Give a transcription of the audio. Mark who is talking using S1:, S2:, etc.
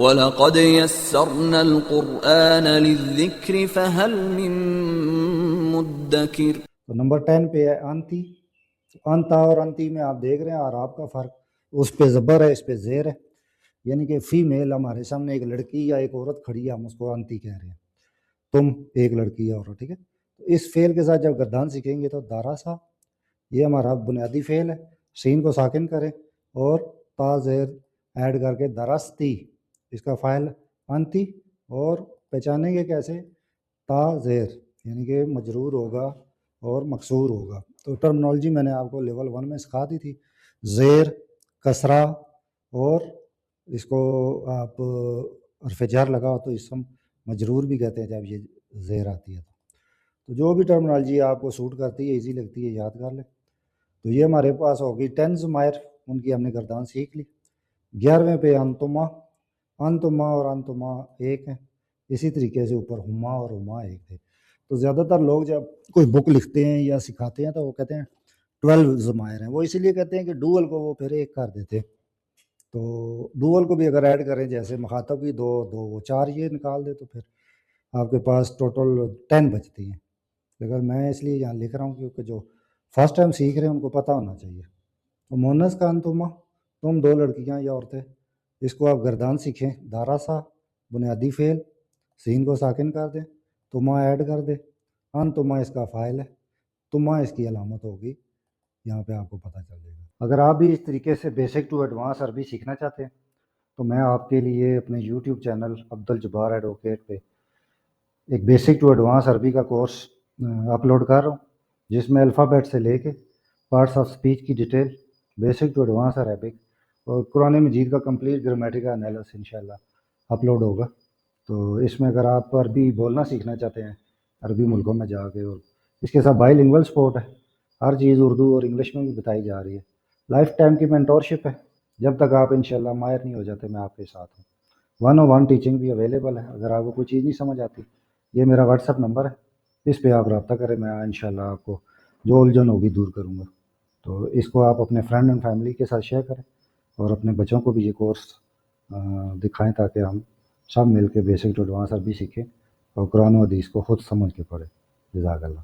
S1: وَلَقَدْ يَسَّرْنَا الْقُرْآنَ لِلذِّكْرِ فَهَلْ مِن مُدَّكِرٍ۔
S2: تو نمبر 10 پہ ہے انتی۔ انتا اور انتی میں آپ دیکھ رہے ہیں اعراب کا فرق، اس پہ زبر ہے، اس پہ زیر ہے، یعنی کہ فیمیل ہمارے سامنے ایک لڑکی یا ایک عورت کھڑی ہے، ہم اس کو انتی کہہ رہے ہیں، تم ایک لڑکی یا عورت، ٹھیک ہے۔ تو اس فعل کے ساتھ جب گردان سیکھیں گے تو داراسا، یہ ہمارا بنیادی فعل ہے، سین کو ساکن کریں اور تا زیر ایڈ کر کے درستی، اس کا فاعل انتی، اور پہچانیں گے کیسے؟ تا زیر یعنی کہ مجرور ہوگا اور مکسور ہوگا۔ تو ٹرمنالوجی میں نے آپ کو لیول 1 میں سکھا دی تھی، زیر، کسرہ، اور اس کو آپ حرف جر لگاؤ تو اسم مجرور بھی کہتے ہیں جب یہ زیر آتی ہے۔ تو جو بھی ٹرمنالوجی آپ کو سوٹ کرتی ہے، ایزی لگتی ہے، یاد کر لیں۔ تو یہ ہمارے پاس ہوگی 10 ضمائر، ان کی ہم نے گردان سیکھ لی۔ 11ویں پہ انتما، انتما اور انتما ایک ہیں، اسی طریقے سے اوپر ہما اور ہما ایک تھے۔ تو زیادہ تر لوگ جب کوئی بک لکھتے ہیں یا سکھاتے ہیں تو وہ کہتے ہیں 12 ضمائر ہیں، وہ اسی لیے کہتے ہیں کہ ڈوول کو وہ پھر ایک کر دیتے ہیں۔ تو ڈوول کو بھی اگر ایڈ کریں، جیسے مخاطب کی دو وہ 4 یہ نکال دے، تو پھر آپ کے پاس ٹوٹل 10 بچتی ہیں۔ لیکن میں اس لیے یہاں لکھ رہا ہوں کیونکہ جو فرسٹ ٹائم سیکھ رہے ہیں ان کو پتہ ہونا چاہیے۔ تو مونس کا انتما، تم دو لڑکیاں یا عورتیں، اس کو آپ گردان سیکھیں، داراسا بنیادی فعل، سین کو ساکن کر دیں، تما ایڈ کر دیں، انتما اس کا فاعل ہے، تما اس کی علامت ہوگی، یہاں پہ آپ کو پتہ چل جائے گا۔ اگر آپ بھی اس طریقے سے بیسک ٹو ایڈوانس عربی سیکھنا چاہتے ہیں تو میں آپ کے لیے اپنے یوٹیوب چینل عبدالجبار ایڈوکیٹ پہ ایک بیسک ٹو ایڈوانس عربی کا کورس اپلوڈ کر رہا ہوں، جس میں الفابیٹ سے لے کے پارٹس آف سپیچ کی detail, basic to advance Arabic اور قرآن مجید کا کمپلیٹ گرامیٹیکل انالیسس انشاءاللہ اپلوڈ ہوگا۔ تو اس میں اگر آپ عربی بولنا سیکھنا چاہتے ہیں عربی ملکوں میں جا کے، اور اس کے ساتھ بائی لنگول سپورٹ ہے، ہر چیز اردو اور انگلش میں بھی بتائی جا رہی ہے، لائف ٹائم کی مینٹورشپ ہے، جب تک آپ انشاءاللہ ماہر نہیں ہو جاتے میں آپ کے ساتھ ہوں۔ 101 ٹیچنگ بھی اویلیبل ہے، اگر آپ کو کوئی چیز نہیں سمجھ آتی، یہ میرا واٹس ایپ نمبر ہے، اس پہ آپ رابطہ کریں، میں انشاءاللہ آپ کو جو الجھن ہوگی دور کروں گا۔ تو اس کو آپ اپنے فرینڈ اینڈ فیملی کے ساتھ شیئر کریں اور اپنے بچوں کو بھی یہ کورس دکھائیں تاکہ ہم سب مل کے بیسک ٹو ایڈوانس عربی سیکھیں اور قرآن و حدیث کو خود سمجھ کے پڑھیں۔ جزاک اللہ۔